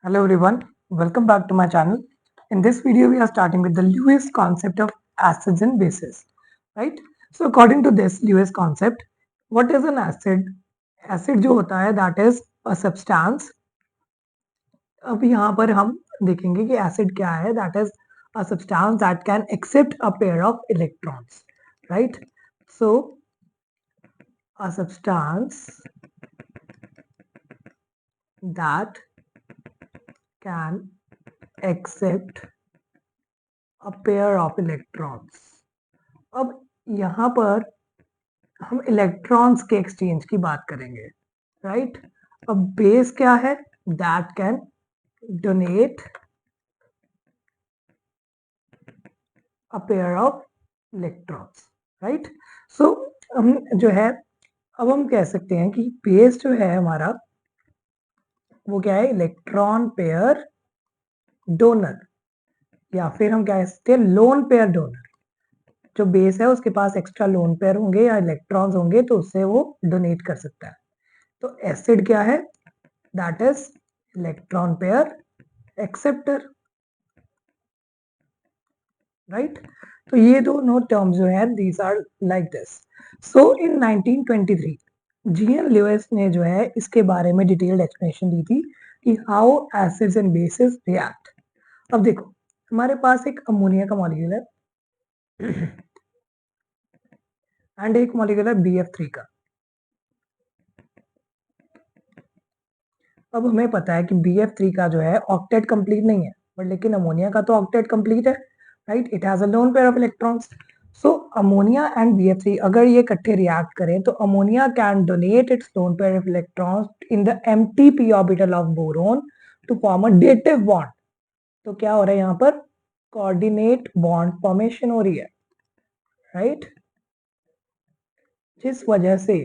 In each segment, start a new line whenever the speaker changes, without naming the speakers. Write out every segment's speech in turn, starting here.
Hello everyone, welcome back to my channel. In this video, we are starting with the Lewis concept of acids and bases, right? So according to this Lewis concept, what is an acid? Acid जो होता है that is a substance. अब यहाँ पर हम देखेंगे कि acid क्या है? That is a substance that can accept a pair of electrons, right? So a substance that can accept a pair of electrons. अब यहाँ पर हम इलेक्ट्रॉन्स के एक्सचेंज की बात करेंगे, राइट? अब बेस क्या है? That can donate a pair of electrons, right? So हम जो है, अब हम कह सकते हैं कि बेस जो है हमारा वो क्या है? इलेक्ट्रॉन पेयर डोनर, या फिर हम कह सकते हैं लोन पेयर डोनर। जो बेस है उसके पास एक्स्ट्रा लोन पेयर होंगे या इलेक्ट्रॉन्स होंगे तो उससे वो डोनेट कर सकता है। तो एसिड क्या है? That is electron pair acceptor, right? तो ये दोनों टर्म्स जो है these are like this. So in 1923 G N Lewis ने जो है इसके बारे में डिटेल्ड एक्सप्लेनेशन दी थी कि how acids and bases react. अब देखो, हमारे पास एक अमोनिया का मॉलिक्यूल है एंड एक मॉलिक्यूल है BF3 का। अब हमें पता है कि BF3 का जो है ऑक्टेट कंप्लीट नहीं है, बट लेकिन अमोनिया का तो ऑक्टेट कंप्लीट है, right? It has a lone pair of electrons. So ammonia and BF3 अगर ये इकट्ठे रिएक्ट करें तो ammonia can donate its lone pair of electrons in the empty p orbital of boron to form a dative bond. तो क्या हो रहा है यहाँ पर? कोऑर्डिनेट बॉन्ड फॉर्मेशन हो रही है, राइट? जिस वजह से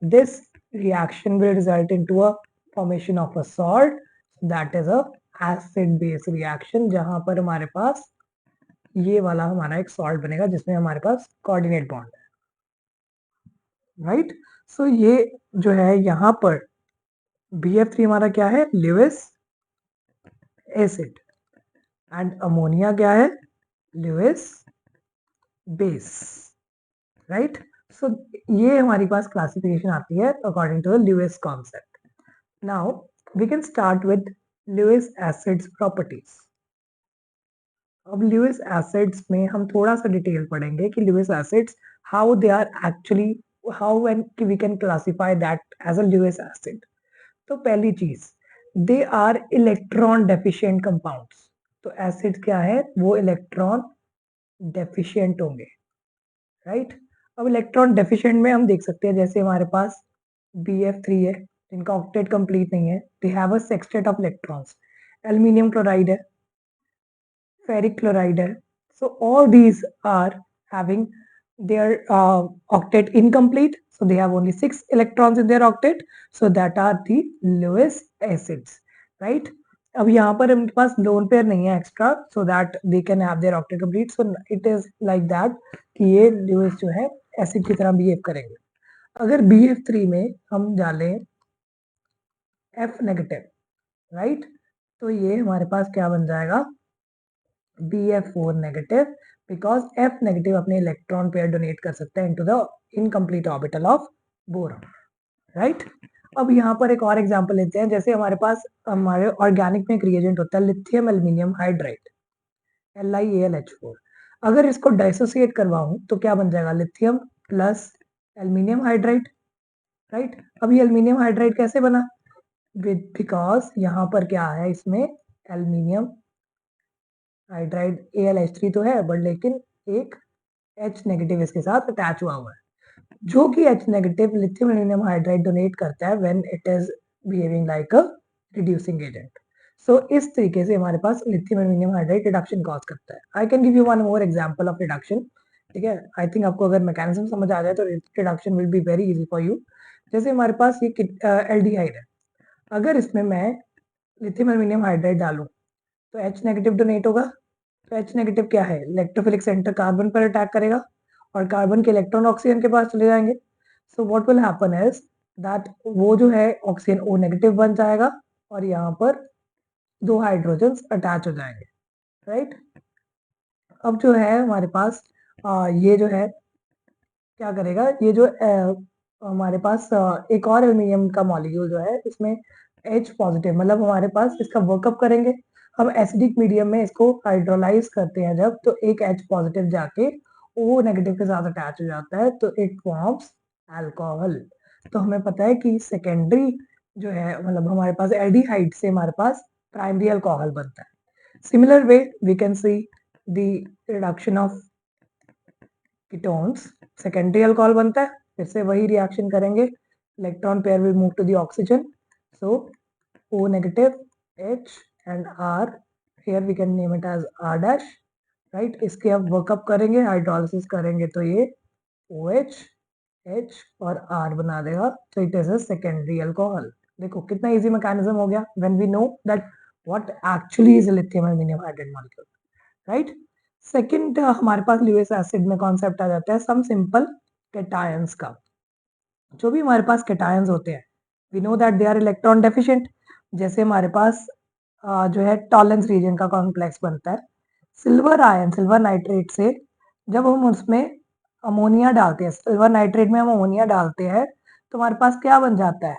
this reaction will result into a formation of a salt, that is a acid base reaction, जहां पर हमारे पास ये वाला हमारा एक सॉल्ट बनेगा जिसमें हमारे पास कोऑर्डिनेट बॉन्ड है, राइट? सो ये जो है यहाँ पर BF3 हमारा क्या है? ल्यूइस एसिड, एंड अमोनिया क्या है? Lewis base, right? सो ये हमारी पास क्लासिफिकेशन आती है according to the Lewis concept. Now we can start with Lewis acids properties. अब Lewis acids में हम थोड़ा सा डिटेल पढ़ेंगे कि Lewis acids how they are actually, how when we can classify that as a Lewis acid. तो पहली चीज, they are electron deficient compounds. तो एसिड क्या है? वो इलेक्ट्रॉन डेफिशिएंट होंगे, राइट? अब इलेक्ट्रॉन डेफिशिएंट में हम देख सकते हैं जैसे हमारे पास BF3 है, इनका ऑक्टेट कंप्लीट नहीं है, they have a sextet of electrons. Aluminium chloride है, फेरिक क्लोराइड है, so all these are having their octet incomplete, so they have only 6 electrons in their octet, so that are the Lewis acids, right? अब यहाँ पर इनके पास lone pair नहीं है extra, so that they can have their octet complete, so it is like that कि ये Lewis जो है एसिड की तरह बिहेव करेंगे। अगर BF3 में हम डालें F नेगेटिव, राइट? तो ये हमारे पास क्या बन जाएगा? BF4 negative, because F negative अपने इलेक्ट्रॉन पेयर डोनेट कर सकता है into the incomplete orbital of boron, right? अब यहाँ पर एक और एग्जांपल लेते हैं, जैसे हमारे पास हमारे ऑर्गेनिक में एक रिएजेंट होता है लिथियम एल्यूमिनियम हाइड्राइड, LiAlH4। अगर इसको डाइसोसिएट करवाऊं तो क्या बन जाएगा? Lithium plus aluminium hydride, right? अब ये एल्यूमिनियम हाइड्राइड कैसे बना? बिकॉज यहाँ पर क्या है, इसमें एल्यूमिनियम हाइड्राइड AlH3 तो है, बट लेकिन एक H नेगेटिव इसके साथ अटैच हुआ है, जो कि H negative lithium aluminium hydride donate करता है when it is behaving like a reducing agent. So इस तरीके से हमारे पास lithium aluminium hydride reduction cause करता है। I can give you one more example of reduction, ठीक है? आई थिंक आपको अगर मैकेनिज्म समझ आ जाए तो reduction will be very easy for you. जैसे हमारे पास ये एल्डिहाइड है, अगर इसमें मैं लिथियम एल्यूमिनियम हाइड्राइड डालूं तो H नेगेटिव डोनेट होगा। तो H नेगेटिव क्या है? इलेक्ट्रोफिलिक सेंटर कार्बन पर अटैक करेगा और कार्बन के इलेक्ट्रॉन ऑक्सीजन के पास चले जाएंगे। So what will happen is that वो जो है ऑक्सीजन O नेगेटिव बन जाएगा और यहाँ पर 2 हाइड्रोजन्स अटैच हो जाएंगे, राइट। अब जो है हमारे पास ये जो है क्या करेगा, ये जो हमारे पास एक और एल्युमिनियम का मॉलिक्यूल जो है इसमें H पॉजिटिव, मतलब हमारे पास इसका वर्कअप करेंगे हम एसिडिक मीडियम में, इसको हाइड्रोलाइज करते हैं जब, तो एक H पॉजिटिव जाके O नेगेटिव के साथ अटैच हो जाता है, तो इट फॉर्म्स अल्कोहल। तो हमें पता है कि सेकेंडरी जो है, मतलब हमारे पास एल्डिहाइड से हमारे पास प्राइमरी अल्कोहल बनता है। Similar way we can see the reduction of ketones, secondary alcohol बनता है, फिर से वही रिएक्शन करेंगे, electron pair will move to the oxygen, so O negative H and R, here we can name it as R dash, right. इसके अब workup करेंगे, hydrolysis करेंगे, तो ये OH H और R बना देगा, तो it is a secondary alcohol. देखो कितना इजी मैकेनिज्म हो गया, when we know that what actually is a lithium aluminium hydride molecule, right. Second हमारे पास ल्यूइस एसिड में कॉन्सेप्ट आ जाता है सम सिंपल कैटायंस का। जो भी हमारे पास कैटायंस होते हैं, we know that they are electron deficient. जैसे हमारे पास जो है टॉलेंस रीजन का कॉम्प्लेक्स बनता है, सिल्वर आयन, सिल्वर नाइट्रेट से जब हम उसमें अमोनिया डालते हैं, सिल्वर नाइट्रेट में हम अमोनिया डालते हैं, तो हमारे पास क्या बन जाता है,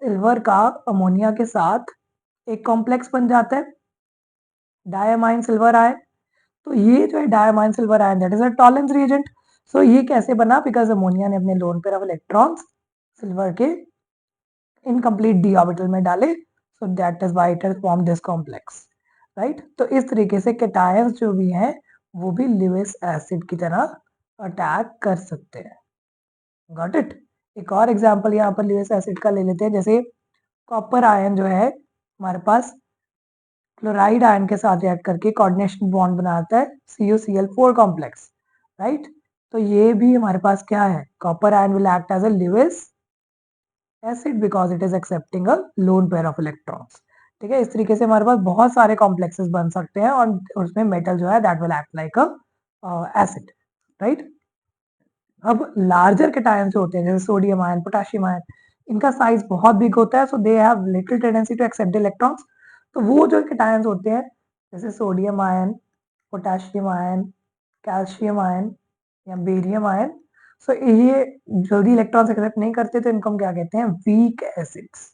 सिल्वर का अमोनिया के साथ एक कॉम्प्लेक्स बन जाता है, डायमाइन सिल्वर आयन। तो ये जो है diamine silver ion, that is a Tollens reagent. So ये कैसे बना, बिकॉज अमोनिया ने अपने lone pair of electrons silver के इनकम्प्लीट डी ऑर्बिटल में डाले, so that is why it has form this complex, right. तो इस तरीके से कैटायंस जो भी हैं वो भी ल्यूइस एसिड की तरह अटैक कर सकते हैं। Got it. एक और एग्जांपल यहाँ पर ल्यूइस एसिड का ले लेते हैं, जैसे कॉपर आयन जो है हमारे पास क्लोराइड आयन के साथ रिएक्ट करके कोऑर्डिनेशन बॉन्ड बनाता है CuCl4 कॉम्प्लेक्स, राइट। तो ये भी हमारे पास क्या है, copper ion will act as a Lewis acid because it is accepting a lone pair of electrons. ठीक है, इस तरीके से हमारे पास बहुत सारे कॉम्प्लेक्सेस बन सकते हैं और उसमें मेटल जो है that will act like a acid, right. अब लार्जर कैटायंस जो होते हैं जैसे सोडियम आयन, पोटेशियम आयन, इनका साइज बहुत बिग होता है, so they have little tendency to accept the electrons. तो वो जो कैटायंस होते हैं जैसे sodium ion, potassium ion, calcium ion या बेरियम आयन, सो ये जल्दी इलेक्ट्रॉन्स एक्सेप्ट नहीं करते, तो इनको हम क्या कहते हैं, वीक एसिड्स।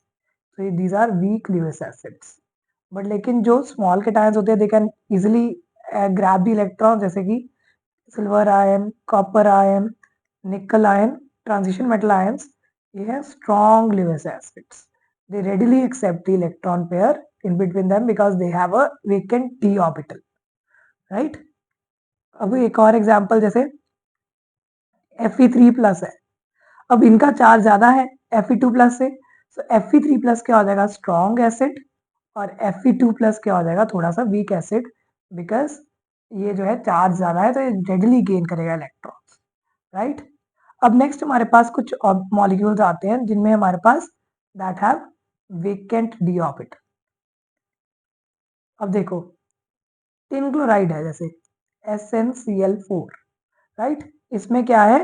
तो these are weak Lewis acids. But लेकिन जो स्मॉल कैटायंस होते हैं they can easily grab the electron, जैसे कि silver ion, copper ion, nickel ion, transition metal ions, ये है strong Lewis acids. They readily accept the electron pair in between them because they have a vacant d orbital, right? अब एक और example जैसे Fe3 plus है, अब इनका charge ज्यादा है Fe2 प्लस से, so Fe3 प्लस क्या हो जाएगा, स्ट्रॉन्ग एसिड, और Fe2 प्लस क्या हो जाएगा, थोड़ा सा वीक एसिड, बिकॉज ये जो है चार्ज ज्यादा है तो ये रेडली गेन करेगा इलेक्ट्रॉन्स, राइट। अब नेक्स्ट हमारे पास कुछ मॉलिक्यूल्स आते हैं जिनमें हमारे पास that have vacant D orbital. अब देखो टिन क्लोराइड है जैसे SnCl4, राइट। इसमें क्या है,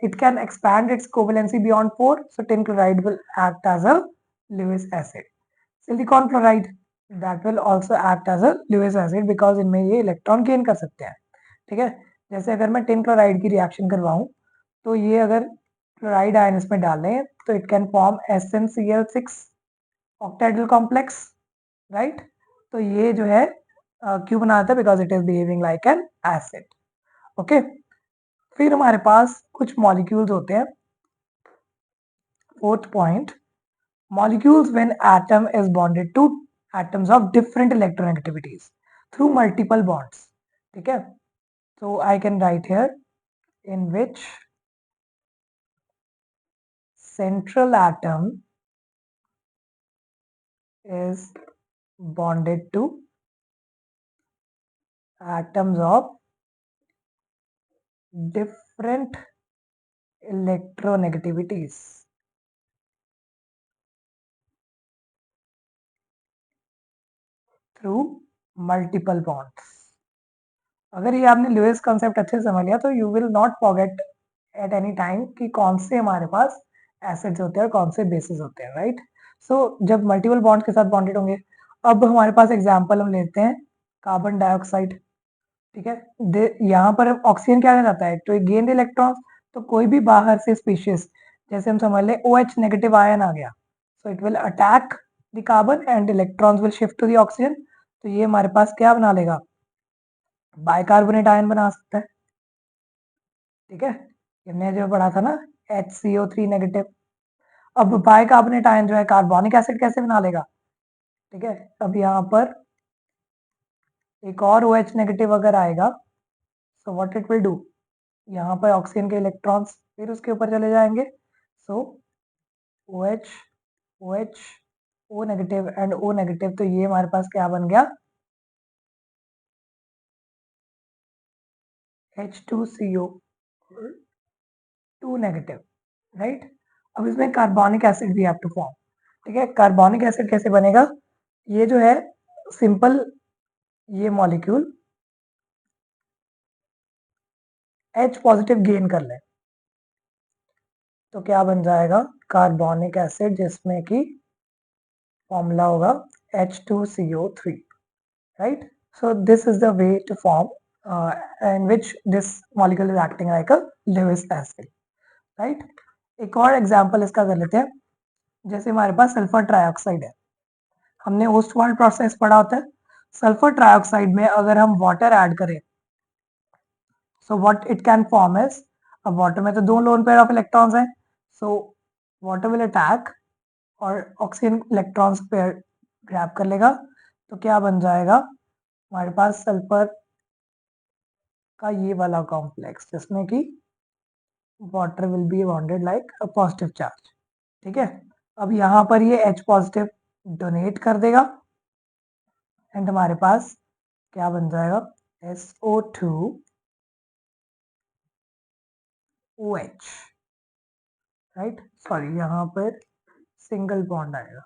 it can expand its covalency beyond 4, so tin chloride will act as a Lewis acid. Silicon chloride that will also act as a Lewis acid because इनमें ये electron gain कर सकते हैं। ठीक है, जैसे अगर मैं टिन क्लोराइड की रिएक्शन करवाऊं, तो ये अगर क्लोराइड आयन इसमें डालें तो it can form SnCl6 octahedral complex, right. तो ये जो है क्यों बनाता है, because it is behaving like an acid. Okay, फिर हमारे पास कुछ मॉलिक्यूल्स होते हैं, fourth point, molecules when atom is bonded to atoms of different electronegativities through multiple bonds. ठीक है, so I can write here in which central atom is bonded to atoms of different electronegativities through multiple bonds. अगर ये आपने Lewis concept अच्छे से समझ लिया तो you will not forget at any time कि कौन से हमारे पास एसिड्स होते हैं और कौन से बेसिस होते हैं, राइट। सो जब मल्टीपल बॉन्ड्स के साथ बॉन्डेड होंगे, अब हमारे पास एग्जाम्पल हम लेते हैं कार्बन डाइऑक्साइड, ठीक है। यहाँ पर ऑक्सीजन क्या रहता है, तो गेन इलेक्ट्रॉन्स, तो कोई भी बाहर से स्पीशीज, जैसे हम समझ लें OH नेगेटिव आयन आ गया, so it will attack the carbon and electrons will shift to the oxygen, तो ये हमारे पास क्या बना लेगा, बाइकार्बोनेट आयन बना सकता है, ठीक है। हमने जो पढ़ा था ना HCO3 नेगेटिव। अब बाइकार्बोनेट आयन जो है कार्बोनिक एसिड कैसे बना लेगा, ठीक है। अब यहाँ पर एक और OH नेगेटिव अगर आएगा, so what it will do, यहाँ पर ऑक्सीजन के इलेक्ट्रॉन्स फिर उसके ऊपर चले जाएंगे, सो OH OH O negative and O negative, तो ये हमारे पास क्या बन गया, H2CO2 नेगेटिव, राइट। अब इसमें कार्बोनिक एसिड भी हैव टू फॉर्म, ठीक है। कार्बोनिक एसिड कैसे बनेगा, ये जो है सिंपल, ये मॉलिक्यूल H पॉजिटिव गेन कर ले, तो क्या बन जाएगा, कार्बोनिक एसिड, जिसमें कि फॉर्मूला होगा H2CO3, right? So this is the way to form in which this molecule is acting like a Lewis acid, right? एक और एग्जांपल इसका कर लेते हैं, जैसे हमारे पास सल्फर ट्राइऑक्साइड है, हमने ओस्टवाल्ड प्रोसेस पढ़ा होता है। सल्फर ट्राइऑक्साइड में अगर हम वाटर ऐड करें, so what it can form is, अब वाटर में तो दो लोन पेयर ऑफ इलेक्ट्रॉन्स हैं, सो वाटर विल अटैक और ऑक्सीजन इलेक्ट्रॉन्स पेयर ग्रैब कर लेगा, तो क्या बन जाएगा हमारे पास सल्फर का ये वाला कॉम्प्लेक्स, जिसमें कि water will be bonded like a positive charge, ठीक है। अब यहाँ पर ये H पॉजिटिव डोनेट कर देगा एंड हमारे पास क्या बन जाएगा, SO2OH, राइट। सॉरी, यहाँ पर सिंगल बॉन्ड आएगा,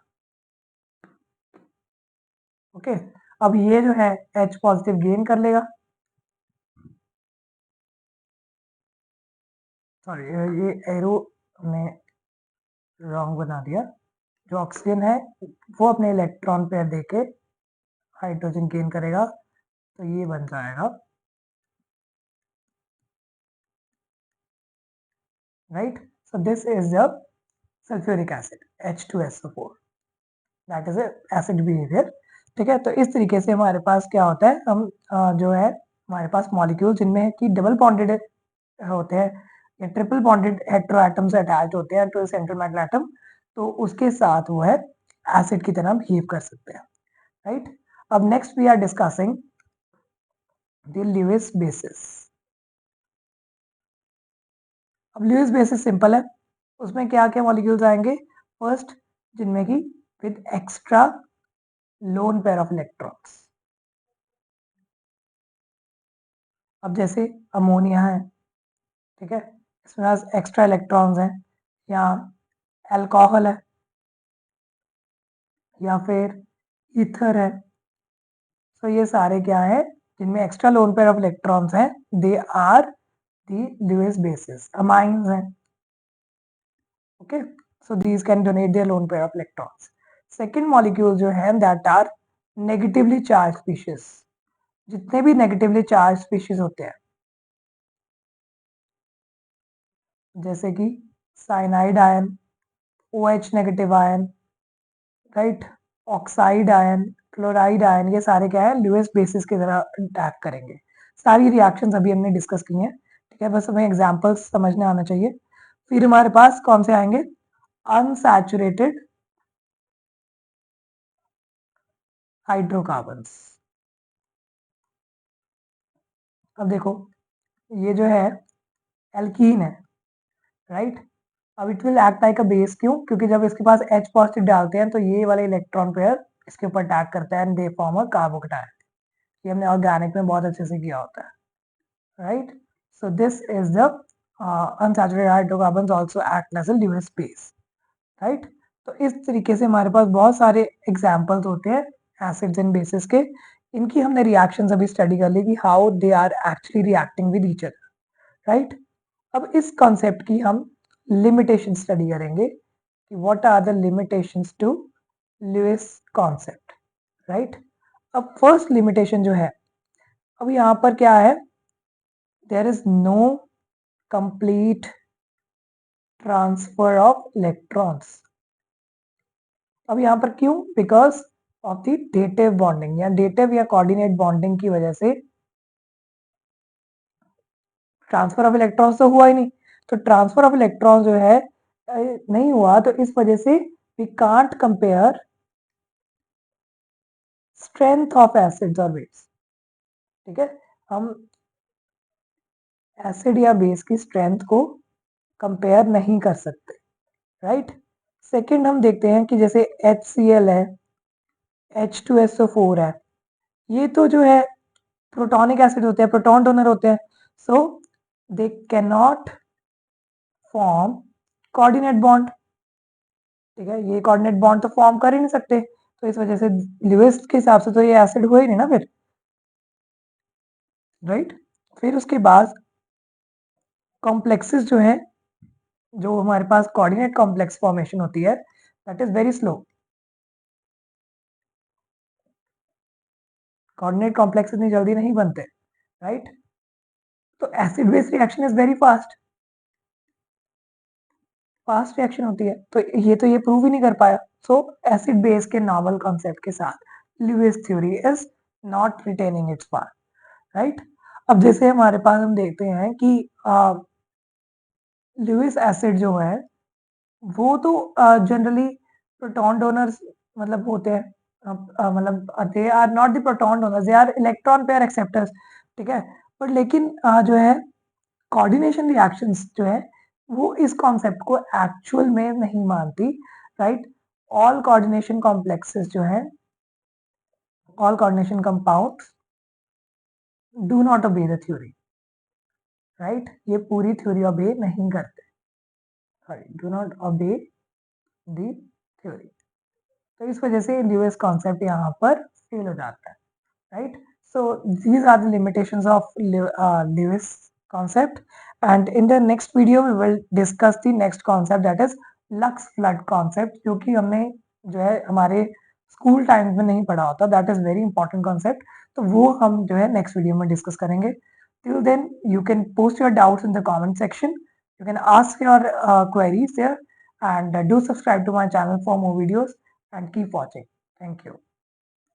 ओके। अब ये जो है H पॉजिटिव गेन कर लेगा, सॉरी ये एरो हमने रॉन्ग बना दिया, जो ऑक्सीजन है वो अपने इलेक्ट्रॉन पेयर देके हाइड्रोजन गेन करेगा, तो ये बन जाएगा, right. So this is the sulphuric acid H2SO4, that is acid behaviour, ठीक है। तो इस तरीके से हमारे पास क्या होता है, हम जो है हमारे पास मॉलिक्यूल जिनमें कि डबल बॉन्डेड होते हैं या ट्रिपल बॉन्डेड हेटेरो एटम से अटैच होते हैं टू सेंट्रल मेटल एटम, तो उसके साथ वो है एसिड की तरह बिहेव कर सकते हैं, राइट। अब next we are discussing the Lewis bases. अब ल्यूइस बेसिस सिंपल है, उसमें क्या क्या मॉलिक्यूल्स आएंगे, फर्स्ट जिनमें कि with extra lone pair of electrons, अब जैसे अमोनिया है, ठीक है, इसमें पास एक्स्ट्रा इलेक्ट्रॉन्स हैं, या अल्कोहल है, या फिर ईथर है, तो ये सारे क्या है, जिनमें extra lone pair of electrons हैं, they are the Lewis bases. Amines हैं, okay, so these can donate their lone pair of electrons. Second molecule जो है that are negatively charge species, जितने भी नेगेटिवली चार्ज स्पीशीज होते हैं, जैसे कि cyanide ion, OH negative ion, right, oxide ion, chloride ion, ये सारे क्या है, ल्यूइस बेसिस की तरह अटैक करेंगे। सारी रिएक्शंस अभी हमने डिस्कस की हैं, ठीक है, बस हमें एग्जांपल्स समझने आना चाहिए। फिर हमारे पास कौन से आएंगे, अनसैचुरेटेड हाइड्रोकार्बन्स। अब देखो ये जो है एल्कीन है, राइट। अब it will act like a base, क्यों, क्योंकि जब इसके पास H पॉजिटिव डालते हैं तो ये वाले इलेक्ट्रॉन पेयर इसके ऊपर अटैक करता है and they form a carbocation. ये हमने ऑर्गेनिक में बहुत अच्छे से किया होता है, right. So this is the unsaturated hydrocarbons also act as a Lewis base, right. तो इस तरीके से हमारे पास बहुत सारे एग्जाम्पल्स होते हैं एसिड्स एंड बेसिस के, इनकी हमने रिएक्शंस अभी स्टडी कर ली कि how they are actually reacting with each other, right. अब इस कॉन्सेप्ट की हम लिमिटेशन स्टडी करेंगे कि what are the limitations to Lewis concept, right. अब फर्स्ट लिमिटेशन जो है, अब यहाँ पर क्या है, there is no complete transfer of electrons. अब यहाँ पर क्यों? Because of the dative bonding या डेटिव या कोऑर्डिनेट बॉन्डिंग की वजह से ट्रांसफर ऑफ इलेक्ट्रॉन्स तो हुआ ही नहीं। तो ट्रांसफर ऑफ इलेक्ट्रॉन जो है नहीं हुआ, तो इस वजह से we can't compare strength of acids और बेस। ठीक है, हम एसिड या बेस की स्ट्रेंथ को कंपेयर नहीं कर सकते, राइट। सेकंड हम देखते हैं कि जैसे HCl है, H2SO4 है, ये तो जो है प्रोटॉनिक एसिड होते हैं, प्रोटॉन डोनर होते हैं, so they can not form coordinate bond. ठीक है, ये कोऑर्डिनेट बॉन्ड तो फॉर्म कर ही नहीं सकते, तो इस वजह से ल्यूइस के हिसाब से तो ये एसिड हुआ ही नहीं ना फिर, राइट। फिर उसके बाद कॉम्प्लेक्सेस जो है, जो हमारे पास कोऑर्डिनेट कॉम्प्लेक्स फॉर्मेशन होती है, that is very slow. Coordinate complex इतनी जल्दी नहीं बनते, राइट। तो acid base reaction is very fast, fast reaction होती है, तो ये प्रूव ही नहीं कर पाया। सो एसिड बेस के नॉवल कॉन्सेप्ट के साथ Lewis theory is not retaining it's part, right. अब जैसे हमारे पास हम देखते हैं कि ल्यूइस एसिड जो है वो तो जनरली प्रोटॉन डोनर्स मतलब होते हैं, मतलब they are not the proton donors, they are electron pair acceptors. ठीक है, पर लेकिन जो है कोऑर्डिनेशन रिएक्शंस जो है वो इस कॉन्सेप्ट को एक्चुअल में नहीं मानती, राइट। ऑल कोऑर्डिनेशन कॉम्प्लेक्सेस जो है, all coordination compounds do not obey the theory, right. ये पूरी थ्योरी ओबे नहीं करते, sorry, do not obey the theory. तो इस वजह से ल्यूइस कॉन्सेप्ट यहाँ पर फेल हो जाता है, right? So these are the limitations of Lewis concept, and in the next video we will discuss the next concept, that is Lux flood concept, जो कि हमने जो है हमारे स्कूल टाइम में नहीं पढ़ा होता, that is very important concept. तो वो हम जो है नेक्स्ट वीडियो में डिस्कस करेंगे। Till then you can post your doubts in the comment section, you can ask your queries there, and do subscribe to my channel for more videos and keep watching. Thank you.